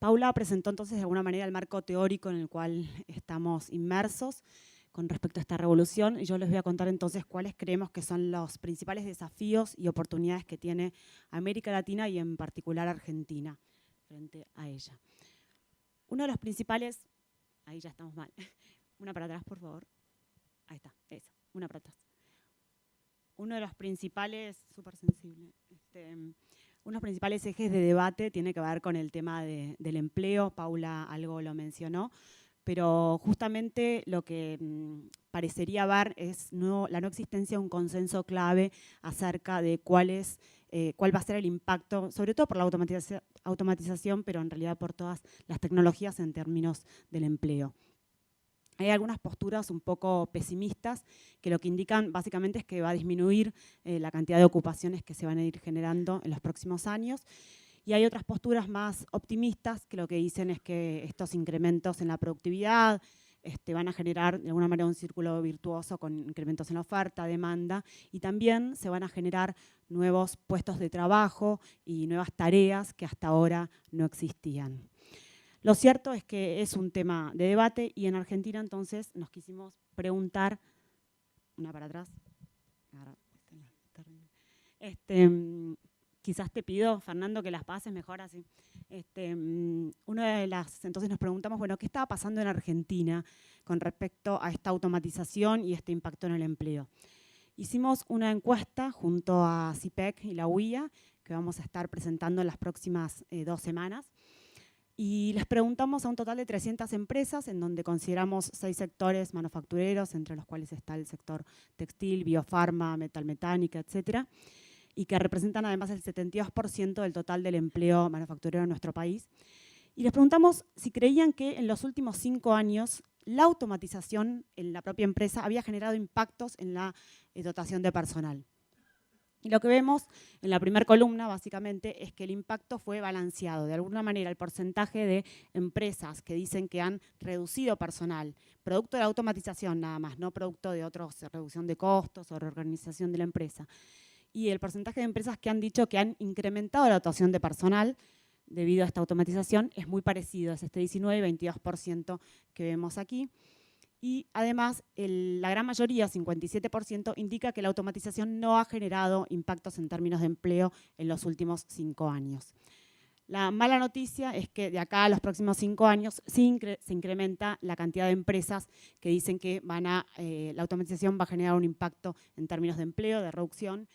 Paula presentó entonces de alguna manera el marco teórico en el cual estamos inmersos con respecto a esta revolución, y yo les voy a contar entonces cuáles creemos que son los principales desafíos y oportunidades que tiene América Latina y en particular Argentina frente a ella. Uno de los principales, ahí ya estamos mal, una para atrás por favor, ahí está, eso, una para atrás. Uno de los principales, súper sensible, uno de los principales ejes de debate tiene que ver con el tema del empleo. Paula algo lo mencionó, pero justamente lo que parecería ver es la no existencia de un consenso clave acerca de cuál va a ser el impacto, sobre todo por la automatización, pero en realidad por todas las tecnologías en términos del empleo. Hay algunas posturas un poco pesimistas que lo que indican básicamente es que va a disminuir la cantidad de ocupaciones que se van a ir generando en los próximos años. Y hay otras posturas más optimistas que lo que dicen es que estos incrementos en la productividad van a generar de alguna manera un círculo virtuoso con incrementos en la oferta, demanda, y también se van a generar nuevos puestos de trabajo y nuevas tareas que hasta ahora no existían. Lo cierto es que es un tema de debate y en Argentina entonces nos quisimos preguntar, una para atrás, quizás te pido, Fernando, que las pases mejor así. Entonces nos preguntamos, bueno, ¿qué estaba pasando en Argentina con respecto a esta automatización y este impacto en el empleo? Hicimos una encuesta junto a CIPEC y la UIA, que vamos a estar presentando en las próximas 2 semanas. Y les preguntamos a un total de 300 empresas, en donde consideramos 6 sectores manufactureros, entre los cuales está el sector textil, biofarma, metalmecánica, etcétera, y que representan además el 72% del total del empleo manufacturero en nuestro país. Y les preguntamos si creían que en los últimos 5 años la automatización en la propia empresa había generado impactos en la dotación de personal. Y lo que vemos en la primera columna, básicamente, es que el impacto fue balanceado. De alguna manera, el porcentaje de empresas que dicen que han reducido personal, producto de la automatización nada más, no producto de reducción de costos o reorganización de la empresa. Y el porcentaje de empresas que han dicho que han incrementado la dotación de personal debido a esta automatización es muy parecido, es este 19 y 22% que vemos aquí. Y además, la gran mayoría, 57%, indica que la automatización no ha generado impactos en términos de empleo en los últimos 5 años. La mala noticia es que de acá a los próximos 5 años sí se incrementa la cantidad de empresas que dicen que la automatización va a generar un impacto en términos de empleo, de reducción,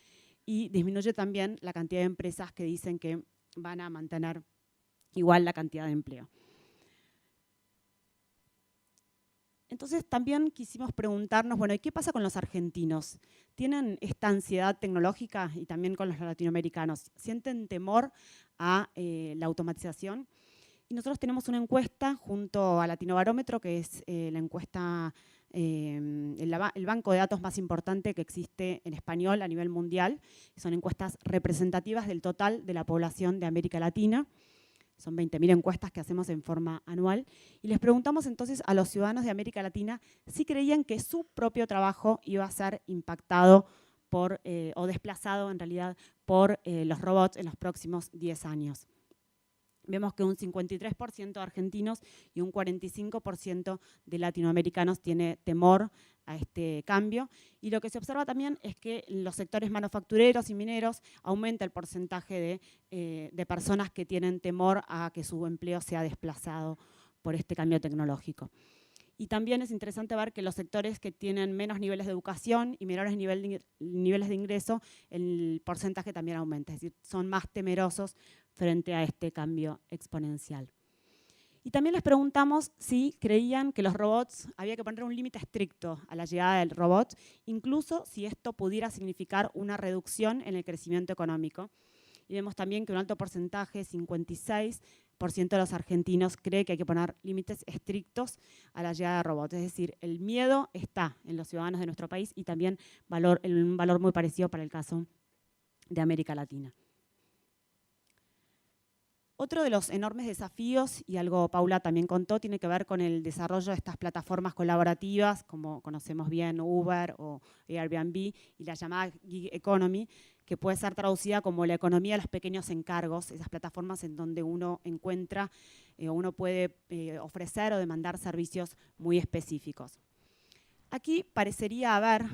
y disminuye también la cantidad de empresas que dicen que van a mantener igual la cantidad de empleo. Entonces también quisimos preguntarnos, bueno, ¿y qué pasa con los argentinos? ¿Tienen esta ansiedad tecnológica y también con los latinoamericanos? ¿Sienten temor a la automatización? Y nosotros tenemos una encuesta junto a Latinobarómetro, que es la encuesta, el banco de datos más importante que existe en español a nivel mundial. Son encuestas representativas del total de la población de América Latina. Son 20.000 encuestas que hacemos en forma anual. Y les preguntamos entonces a los ciudadanos de América Latina si creían que su propio trabajo iba a ser impactado o desplazado en realidad por los robots en los próximos 10 años. Vemos que un 53% de argentinos y un 45% de latinoamericanos tiene temor a este cambio. Y lo que se observa también es que en los sectores manufactureros y mineros aumenta el porcentaje de personas que tienen temor a que su empleo sea desplazado por este cambio tecnológico. Y también es interesante ver que los sectores que tienen menos niveles de educación y menores niveles de ingreso, el porcentaje también aumenta, es decir, son más temerosos frente a este cambio exponencial. Y también les preguntamos si creían que los robots, había que poner un límite estricto a la llegada del robot, incluso si esto pudiera significar una reducción en el crecimiento económico. Y vemos también que un alto porcentaje, 56% de los argentinos, cree que hay que poner límites estrictos a la llegada de robots. Es decir, el miedo está en los ciudadanos de nuestro país y también un valor muy parecido para el caso de América Latina. Otro de los enormes desafíos, y algo Paula también contó, tiene que ver con el desarrollo de estas plataformas colaborativas, como conocemos bien Uber o Airbnb, y la llamada gig economy, que puede ser traducida como la economía de los pequeños encargos, esas plataformas en donde uno encuentra uno puede ofrecer o demandar servicios muy específicos. Aquí parecería haber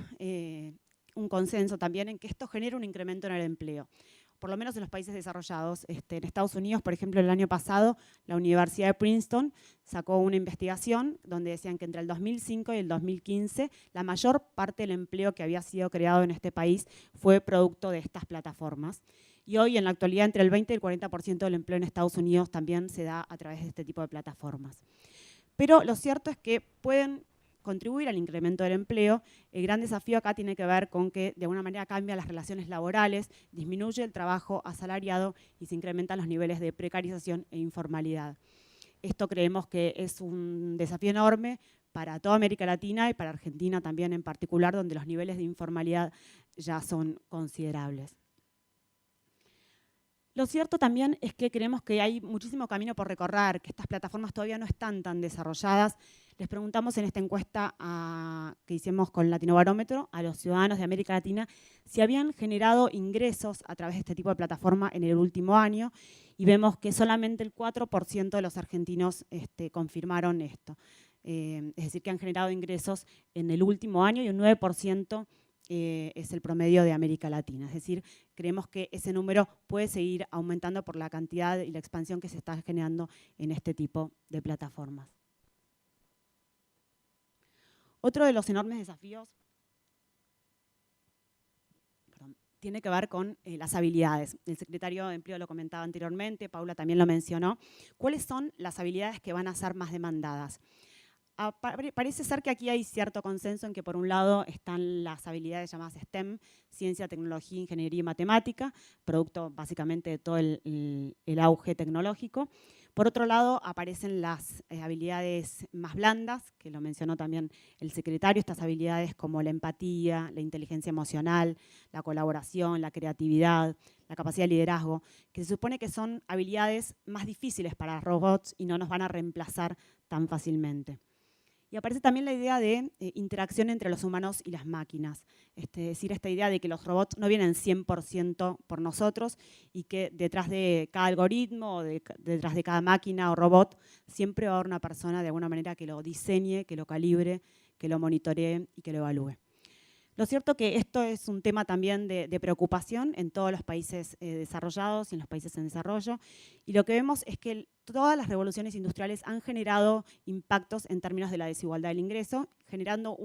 un consenso también en que esto genera un incremento en el empleo, por lo menos en los países desarrollados. En Estados Unidos, por ejemplo, el año pasado, la Universidad de Princeton sacó una investigación donde decían que entre el 2005 y el 2015, la mayor parte del empleo que había sido creado en este país fue producto de estas plataformas. Y hoy, en la actualidad, entre el 20 y el 40% del empleo en Estados Unidos también se da a través de este tipo de plataformas. Pero lo cierto es que pueden contribuir al incremento del empleo. El gran desafío acá tiene que ver con que de alguna manera cambian las relaciones laborales, disminuye el trabajo asalariado y se incrementan los niveles de precarización e informalidad. Esto creemos que es un desafío enorme para toda América Latina y para Argentina también en particular, donde los niveles de informalidad ya son considerables. Lo cierto también es que creemos que hay muchísimo camino por recorrer, que estas plataformas todavía no están tan desarrolladas. Les preguntamos en esta encuesta que hicimos con Latinobarómetro a los ciudadanos de América Latina si habían generado ingresos a través de este tipo de plataforma en el último año y vemos que solamente el 4% de los argentinos confirmaron esto. Es decir, que han generado ingresos en el último año y un 9% es el promedio de América Latina. Es decir, creemos que ese número puede seguir aumentando por la cantidad y la expansión que se está generando en este tipo de plataformas. Otro de los enormes desafíos tiene que ver con las habilidades. El secretario de Empleo lo comentaba anteriormente, Paula también lo mencionó. ¿Cuáles son las habilidades que van a ser más demandadas? Parece ser que aquí hay cierto consenso en que por un lado están las habilidades llamadas STEM, ciencia, tecnología, ingeniería y matemática, producto básicamente de todo el auge tecnológico. Por otro lado aparecen las habilidades más blandas, que lo mencionó también el secretario, estas habilidades como la empatía, la inteligencia emocional, la colaboración, la creatividad, la capacidad de liderazgo, que se supone que son habilidades más difíciles para robots y no nos van a reemplazar tan fácilmente. Y aparece también la idea de interacción entre los humanos y las máquinas. Es decir, esta idea de que los robots no vienen 100% por nosotros y que detrás de cada algoritmo, o detrás de cada máquina o robot, siempre va a haber una persona de alguna manera que lo diseñe, que lo calibre, que lo monitoree y que lo evalúe. Lo cierto que esto es un tema también de preocupación en todos los países desarrollados y en los países en desarrollo. Y lo que vemos es que todas las revoluciones industriales han generado impactos en términos de la desigualdad del ingreso, generando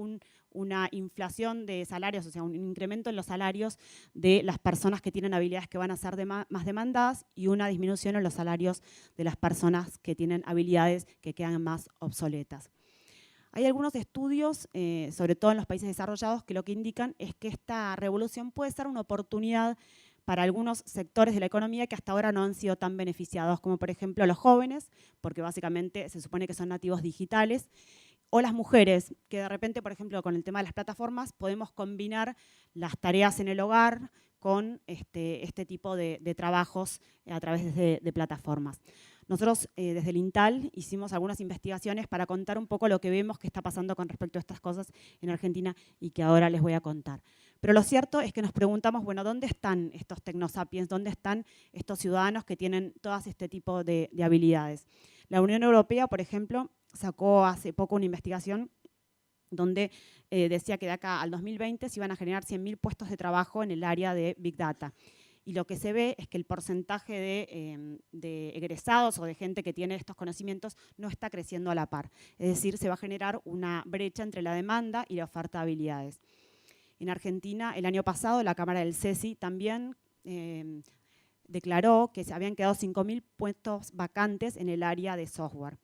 una inflación de salarios, o sea, un incremento en los salarios de las personas que tienen habilidades que van a ser más demandadas y una disminución en los salarios de las personas que tienen habilidades que quedan más obsoletas. Hay algunos estudios, sobre todo en los países desarrollados, que lo que indican es que esta revolución puede ser una oportunidad para algunos sectores de la economía que hasta ahora no han sido tan beneficiados, como por ejemplo los jóvenes, porque básicamente se supone que son nativos digitales, o las mujeres, que de repente, por ejemplo, con el tema de las plataformas, podemos combinar las tareas en el hogar con este tipo de trabajos a través de plataformas. Nosotros desde el INTAL hicimos algunas investigaciones para contar un poco lo que vemos que está pasando con respecto a estas cosas en Argentina y que ahora les voy a contar. Pero lo cierto es que nos preguntamos, bueno, ¿dónde están estos tecnosapiens? ¿Dónde están estos ciudadanos que tienen todas este tipo de habilidades? La Unión Europea, por ejemplo, sacó hace poco una investigación donde decía que de acá al 2020 se iban a generar 100.000 puestos de trabajo en el área de Big Data. Y lo que se ve es que el porcentaje de egresados o de gente que tiene estos conocimientos no está creciendo a la par. Es decir, se va a generar una brecha entre la demanda y la oferta de habilidades. En Argentina, el año pasado, la Cámara del CESI también declaró que se habían quedado 5.000 puestos vacantes en el área de software.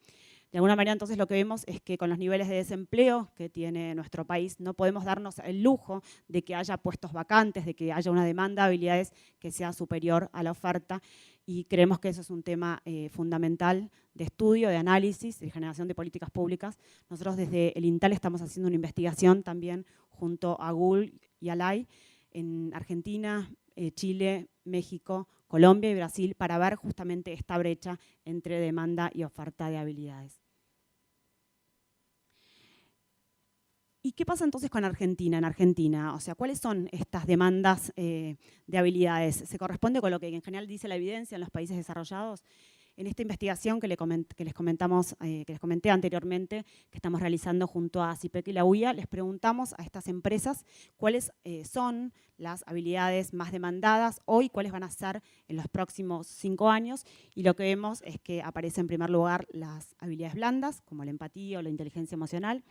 De alguna manera, entonces, lo que vemos es que con los niveles de desempleo que tiene nuestro país, no podemos darnos el lujo de que haya puestos vacantes, de que haya una demanda de habilidades que sea superior a la oferta, y creemos que eso es un tema fundamental de estudio, de análisis, de generación de políticas públicas. Nosotros desde el INTAL estamos haciendo una investigación también junto a Google y Alay en Argentina, Chile, México, Colombia y Brasil para ver justamente esta brecha entre demanda y oferta de habilidades. ¿Y qué pasa entonces con Argentina? En Argentina, o sea, ¿cuáles son estas demandas de habilidades? ¿Se corresponde con lo que en general dice la evidencia en los países desarrollados? En esta investigación que les comenté anteriormente, que estamos realizando junto a CIPEC y la UIA, les preguntamos a estas empresas cuáles son las habilidades más demandadas hoy, cuáles van a ser en los próximos 5 años, y lo que vemos es que aparece en primer lugar las habilidades blandas, como la empatía o la inteligencia emocional.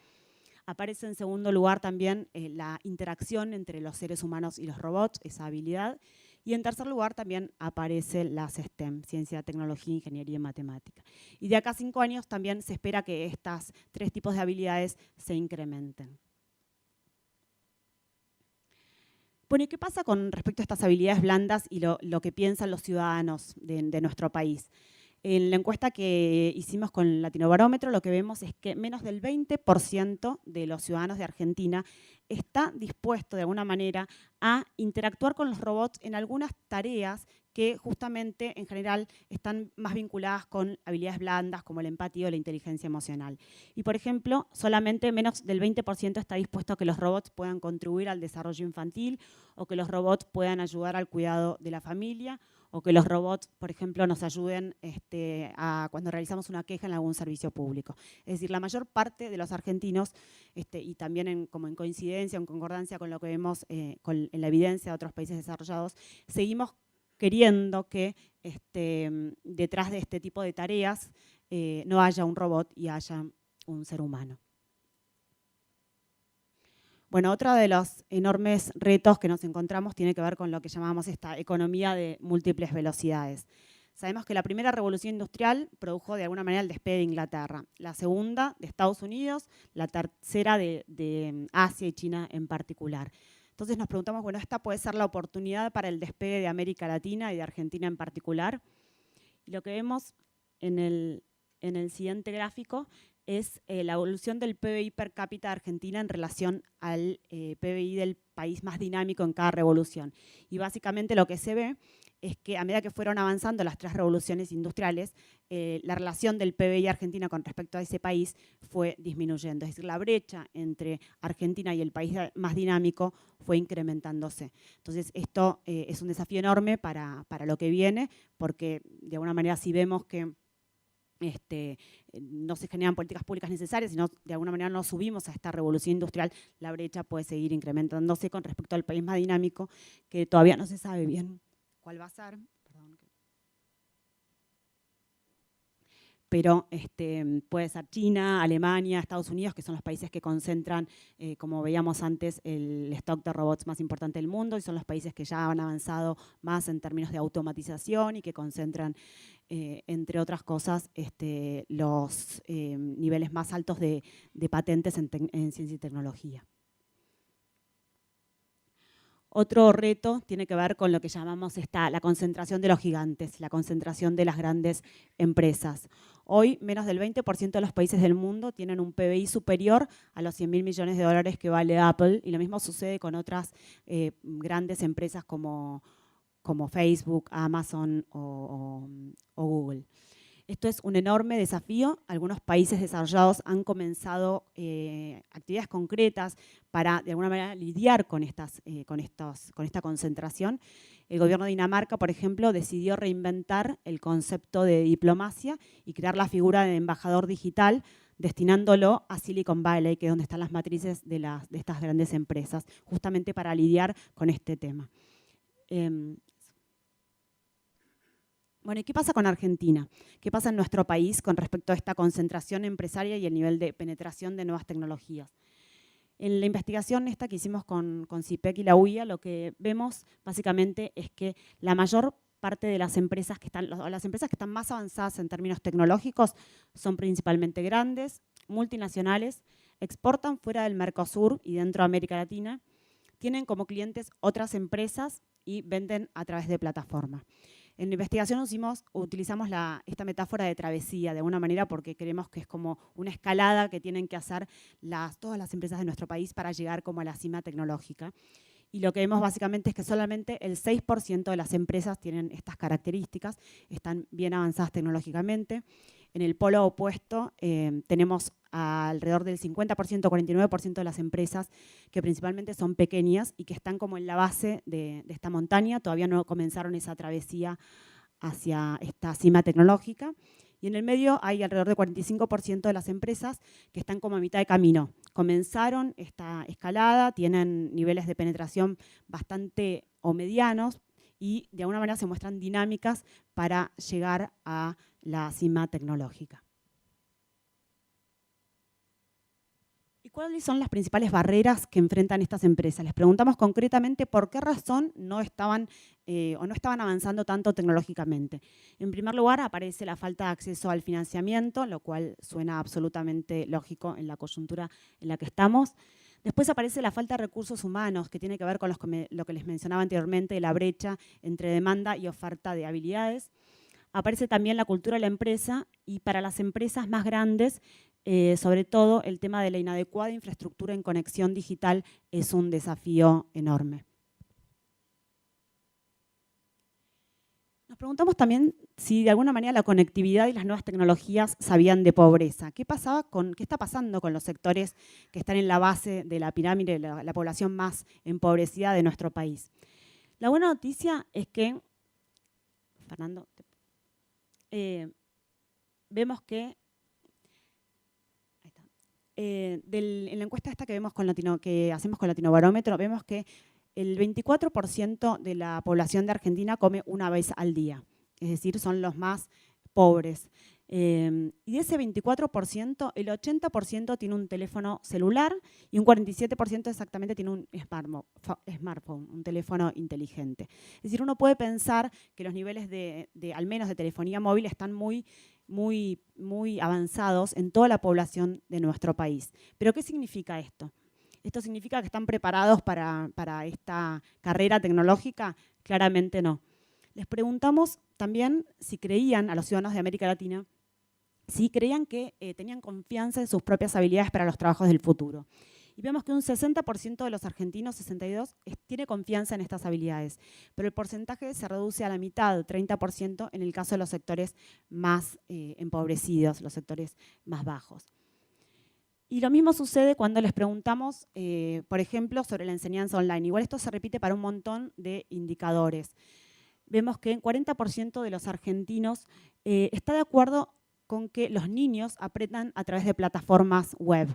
Aparece en segundo lugar también la interacción entre los seres humanos y los robots, esa habilidad. Y en tercer lugar también aparece las STEM, ciencia, tecnología, ingeniería y matemática. Y de acá a 5 años también se espera que estas 3 tipos de habilidades se incrementen. Bueno, ¿y qué pasa con respecto a estas habilidades blandas y lo que piensan los ciudadanos de nuestro país? En la encuesta que hicimos con Latinobarómetro, lo que vemos es que menos del 20% de los ciudadanos de Argentina está dispuesto de alguna manera a interactuar con los robots en algunas tareas que justamente en general están más vinculadas con habilidades blandas como la empatía o la inteligencia emocional. Y por ejemplo, solamente menos del 20% está dispuesto a que los robots puedan contribuir al desarrollo infantil o que los robots puedan ayudar al cuidado de la familia o que los robots, por ejemplo, nos ayuden cuando realizamos una queja en algún servicio público. Es decir, la mayor parte de los argentinos, y también como en coincidencia, en concordancia con lo que vemos en la evidencia de otros países desarrollados, seguimos queriendo que detrás de este tipo de tareas no haya un robot y haya un ser humano. Bueno, otro de los enormes retos que nos encontramos tiene que ver con lo que llamamos esta economía de múltiples velocidades. Sabemos que la primera revolución industrial produjo de alguna manera el despegue de Inglaterra, la segunda de Estados Unidos, la tercera de Asia y China en particular. Entonces nos preguntamos, bueno, esta puede ser la oportunidad para el despegue de América Latina y de Argentina en particular. Y lo que vemos en el siguiente gráfico es la evolución del PBI per cápita de Argentina en relación al PBI del país más dinámico en cada revolución. Y básicamente lo que se ve es que a medida que fueron avanzando las 3 revoluciones industriales, la relación del PBI argentino con respecto a ese país fue disminuyendo. Es decir, la brecha entre Argentina y el país más dinámico fue incrementándose. Entonces, esto es un desafío enorme para lo que viene, porque de alguna manera si vemos que no se generan políticas públicas necesarias, sino de alguna manera no subimos a esta revolución industrial, la brecha puede seguir incrementándose con respecto al país más dinámico, que todavía no se sabe bien cuál va a ser. Pero puede ser China, Alemania, Estados Unidos, que son los países que concentran, como veíamos antes, el stock de robots más importante del mundo, y son los países que ya han avanzado más en términos de automatización y que concentran, entre otras cosas, los niveles más altos de patentes en ciencia y tecnología. Otro reto tiene que ver con lo que llamamos la concentración de los gigantes, la concentración de las grandes empresas. Hoy, menos del 20% de los países del mundo tienen un PBI superior a los 100.000 millones de dólares que vale Apple, y lo mismo sucede con otras grandes empresas como Facebook, Amazon o Google. Esto es un enorme desafío. Algunos países desarrollados han comenzado actividades concretas para, de alguna manera, lidiar con esta concentración. El gobierno de Dinamarca, por ejemplo, decidió reinventar el concepto de diplomacia y crear la figura de embajador digital, destinándolo a Silicon Valley, que es donde están las matrices de estas grandes empresas, justamente para lidiar con este tema. Bueno, ¿y qué pasa con Argentina? ¿Qué pasa en nuestro país con respecto a esta concentración empresaria y el nivel de penetración de nuevas tecnologías? En la investigación esta que hicimos con CIPEC y la UIA, lo que vemos básicamente es que la mayor parte de las empresas que están más avanzadas en términos tecnológicos son principalmente grandes, multinacionales, exportan fuera del Mercosur y dentro de América Latina, tienen como clientes otras empresas y venden a través de plataformas. En la investigación utilizamos esta metáfora de travesía, de alguna manera, porque creemos que es como una escalada que tienen que hacer todas las empresas de nuestro país para llegar como a la cima tecnológica. Y lo que vemos básicamente es que solamente el 6% de las empresas tienen estas características, están bien avanzadas tecnológicamente. En el polo opuesto tenemos alrededor del 50%, 49% de las empresas que principalmente son pequeñas y que están como en la base de esta montaña, todavía no comenzaron esa travesía hacia esta cima tecnológica. Y en el medio hay alrededor de 45% de las empresas que están como a mitad de camino. Comenzaron esta escalada, tienen niveles de penetración bastante o medianos y de alguna manera se muestran dinámicas para llegar a la cima tecnológica. ¿Y cuáles son las principales barreras que enfrentan estas empresas? Les preguntamos concretamente por qué razón no estaban avanzando tanto tecnológicamente. En primer lugar, aparece la falta de acceso al financiamiento, lo cual suena absolutamente lógico en la coyuntura en la que estamos. Después aparece la falta de recursos humanos, que tiene que ver con lo que les mencionaba anteriormente, la brecha entre demanda y oferta de habilidades. Aparece también la cultura de la empresa y para las empresas más grandes, sobre todo el tema de la inadecuada infraestructura en conexión digital es un desafío enorme. Nos preguntamos también si de alguna manera la conectividad y las nuevas tecnologías sabían de pobreza. ¿Qué está pasando con los sectores que están en la base de la pirámide, la población más empobrecida de nuestro país? La buena noticia es que, Fernando, vemos que en la encuesta esta que hacemos con Latinobarómetro, vemos que el 24% de la población de Argentina come una vez al día, es decir, son los más pobres. Y de ese 24%, el 80% tiene un teléfono celular y un 47% exactamente tiene un smartphone, un teléfono inteligente. Es decir, uno puede pensar que los niveles al menos de telefonía móvil están muy avanzados en toda la población de nuestro país. ¿Pero qué significa esto? ¿Esto significa que están preparados para esta carrera tecnológica? Claramente no. Les preguntamos también si creían a los ciudadanos de América Latina, si creían que tenían confianza en sus propias habilidades para los trabajos del futuro. Y vemos que un 60% de los argentinos, 62%, tiene confianza en estas habilidades, pero el porcentaje se reduce a la mitad, 30%, en el caso de los sectores más empobrecidos, los sectores más bajos. Y lo mismo sucede cuando les preguntamos, por ejemplo, sobre la enseñanza online. Igual esto se repite para un montón de indicadores. Vemos que el 40% de los argentinos está de acuerdo con que los niños aprendan a través de plataformas web.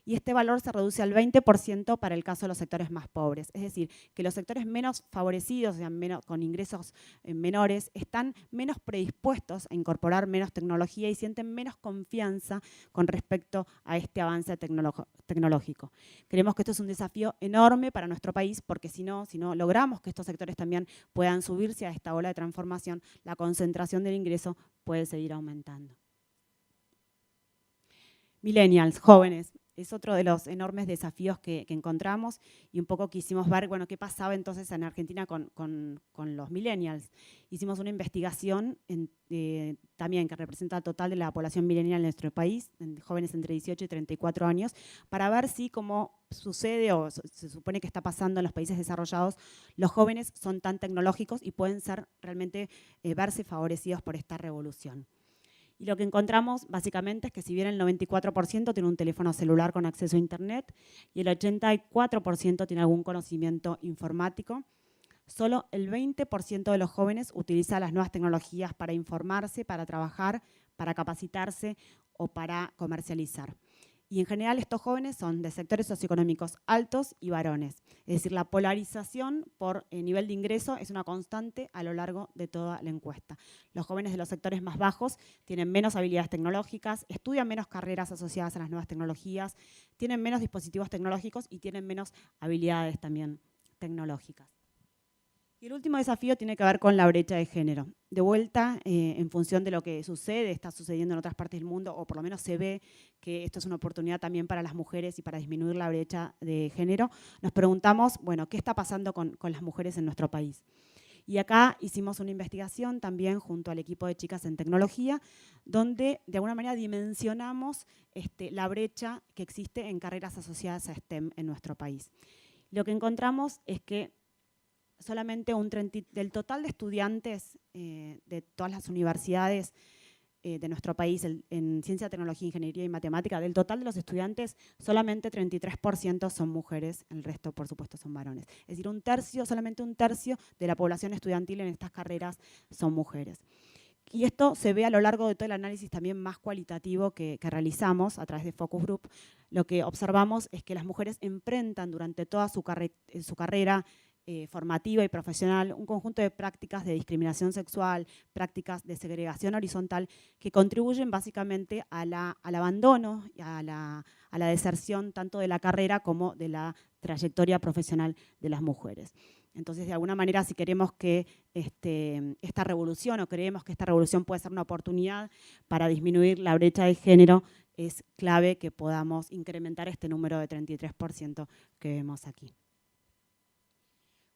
Y este valor se reduce al 20% para el caso de los sectores más pobres. Es decir, que los sectores menos favorecidos, o sea, con ingresos menores, están menos predispuestos a incorporar menos tecnología y sienten menos confianza con respecto a este avance tecnológico. Creemos que esto es un desafío enorme para nuestro país porque si no logramos que estos sectores también puedan subirse a esta ola de transformación, la concentración del ingreso puede seguir aumentando. Millennials, jóvenes. Es otro de los enormes desafíos que encontramos y un poco quisimos ver, bueno, qué pasaba entonces en Argentina con los millennials. Hicimos una investigación también que representa el total de la población millennial en nuestro país, en jóvenes entre 18 y 34 años, para ver si, como sucede o se supone que está pasando en los países desarrollados, los jóvenes son tan tecnológicos y pueden ser realmente verse favorecidos por esta revolución. Y lo que encontramos básicamente es que si bien el 94% tiene un teléfono celular con acceso a internet y el 84% tiene algún conocimiento informático, solo el 20% de los jóvenes utiliza las nuevas tecnologías para informarse, para trabajar, para capacitarse o para comercializar. Y en general estos jóvenes son de sectores socioeconómicos altos y varones. Es decir, la polarización por nivel de ingreso es una constante a lo largo de toda la encuesta. Los jóvenes de los sectores más bajos tienen menos habilidades tecnológicas, estudian menos carreras asociadas a las nuevas tecnologías, tienen menos dispositivos tecnológicos y tienen menos habilidades también tecnológicas. Y el último desafío tiene que ver con la brecha de género. De vuelta, en función de lo que está sucediendo en otras partes del mundo, o por lo menos se ve que esto es una oportunidad también para las mujeres y para disminuir la brecha de género, nos preguntamos, bueno, ¿qué está pasando con las mujeres en nuestro país? Y acá hicimos una investigación también junto al equipo de Chicas en Tecnología, donde de alguna manera dimensionamos la brecha que existe en carreras asociadas a STEM en nuestro país. Lo que encontramos es que solamente del total de estudiantes de todas las universidades de nuestro país en ciencia, tecnología, ingeniería y matemática, del total de los estudiantes, solamente 33% son mujeres, el resto, por supuesto, son varones. Es decir, solamente un tercio de la población estudiantil en estas carreras son mujeres. Y esto se ve a lo largo de todo el análisis también más cualitativo que realizamos a través de Focus Group. Lo que observamos es que las mujeres enfrentan durante toda su carrera formativa y profesional un conjunto de prácticas de discriminación sexual, prácticas de segregación horizontal que contribuyen básicamente al abandono y a la deserción tanto de la carrera como de la trayectoria profesional de las mujeres. Entonces, de alguna manera, si queremos que esta revolución, o creemos que esta revolución puede ser una oportunidad para disminuir la brecha de género, es clave que podamos incrementar este número de 33% que vemos aquí.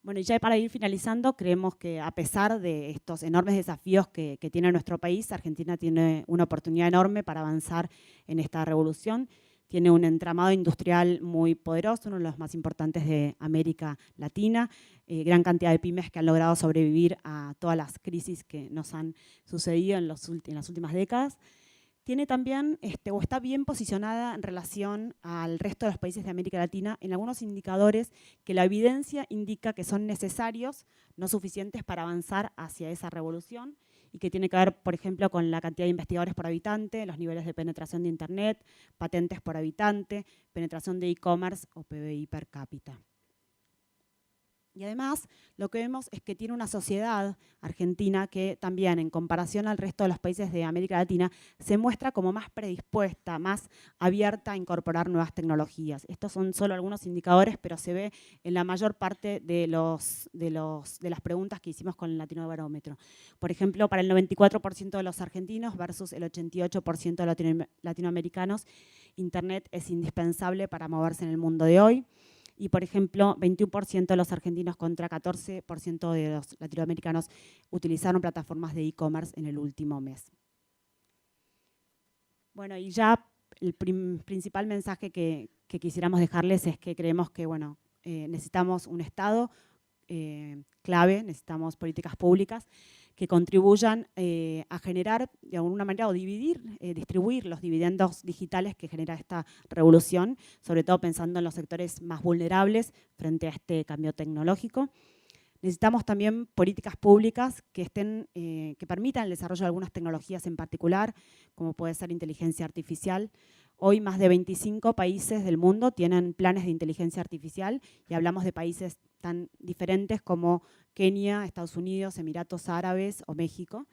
Bueno, y ya para ir finalizando, creemos que a pesar de estos enormes desafíos que tiene nuestro país, Argentina tiene una oportunidad enorme para avanzar en esta revolución. Tiene un entramado industrial muy poderoso, uno de los más importantes de América Latina, gran cantidad de pymes que han logrado sobrevivir a todas las crisis que nos han sucedido en las últimas décadas. Tiene también, o está bien posicionada en relación al resto de los países de América Latina en algunos indicadores que la evidencia indica que son necesarios, no suficientes para avanzar hacia esa revolución, y que tiene que ver, por ejemplo, con la cantidad de investigadores por habitante, los niveles de penetración de Internet, patentes por habitante, penetración de e-commerce o PBI per cápita. Y además, lo que vemos es que tiene una sociedad argentina que también, en comparación al resto de los países de América Latina, se muestra como más predispuesta, más abierta a incorporar nuevas tecnologías. Estos son solo algunos indicadores, pero se ve en la mayor parte de las preguntas que hicimos con el Latinobarómetro. Por ejemplo, para el 94% de los argentinos versus el 88% de latinoamericanos, Internet es indispensable para moverse en el mundo de hoy. Y, por ejemplo, 21% de los argentinos contra 14% de los latinoamericanos utilizaron plataformas de e-commerce en el último mes. Bueno, y ya el principal mensaje que quisiéramos dejarles es que creemos que necesitamos un Estado clave, necesitamos políticas públicas que contribuyan a generar de alguna manera o distribuir los dividendos digitales que genera esta revolución, sobre todo pensando en los sectores más vulnerables frente a este cambio tecnológico. Necesitamos también políticas públicas que permitan el desarrollo de algunas tecnologías en particular, como puede ser inteligencia artificial. Hoy más de 25 países del mundo tienen planes de inteligencia artificial y hablamos de países tan diferentes como Kenia, Estados Unidos, Emiratos Árabes o México.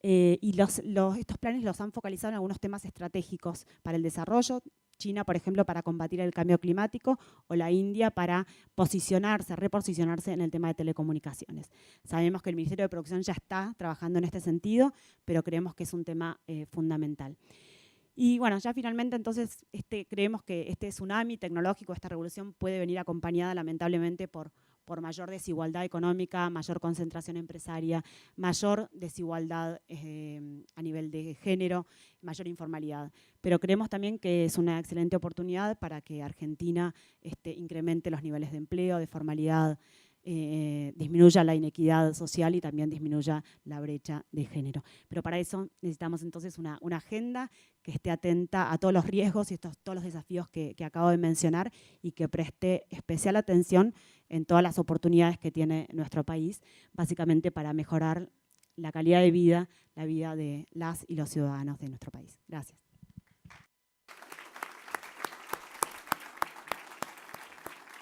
Y estos planes los han focalizado en algunos temas estratégicos para el desarrollo. China, por ejemplo, para combatir el cambio climático, o la India para reposicionarse en el tema de telecomunicaciones. Sabemos que el Ministerio de Producción ya está trabajando en este sentido, pero creemos que es un tema fundamental. Y bueno, ya finalmente entonces creemos que este tsunami tecnológico, esta revolución puede venir acompañada lamentablemente por mayor desigualdad económica, mayor concentración empresaria, mayor desigualdad a nivel de género, mayor informalidad. Pero creemos también que es una excelente oportunidad para que Argentina incremente los niveles de empleo, de formalidad, disminuya la inequidad social y también disminuya la brecha de género. Pero para eso necesitamos entonces una agenda que esté atenta a todos los riesgos y todos los desafíos que acabo de mencionar y que preste especial atención en todas las oportunidades que tiene nuestro país, básicamente para mejorar la calidad de vida, la vida de las y los ciudadanos de nuestro país. Gracias.